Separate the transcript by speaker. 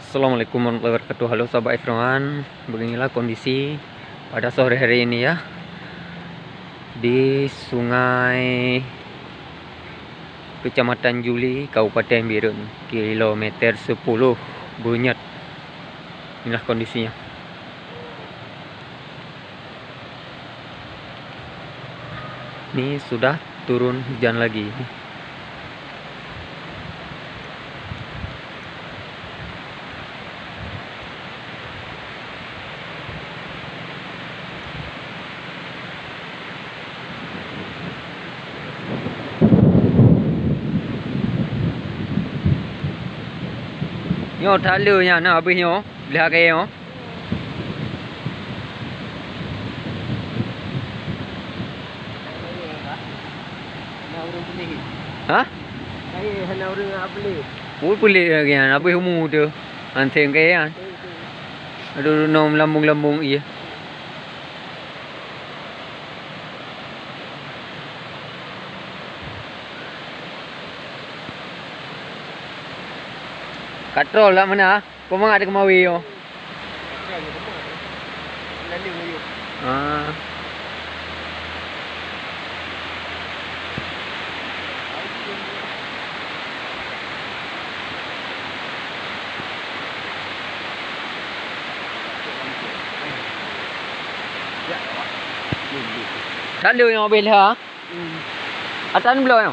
Speaker 1: Assalamualaikum warahmatullahi wabarakatuh. Halo sahabat F1, beginilah kondisi pada sore hari ini ya di Sungai Kecamatan Juli, Kabupaten Birun, kilometer 10 Bunyat. Inilah kondisinya. Ini sudah turun hujan lagi. Nyo thala nha, nó habis nyo, lihat kaya nyo. Hah?
Speaker 2: Kaya hana orang nak beli.
Speaker 1: Pelik lagi kan, habis umur tu. Anteng kaya kan. Aduh, nom lambung-lambung iya. Katrol lah mana? Kau mang ada kemawi yo.
Speaker 2: Lalu ngayu.
Speaker 1: Ah. Thala yang habis lah. Atan belum yo.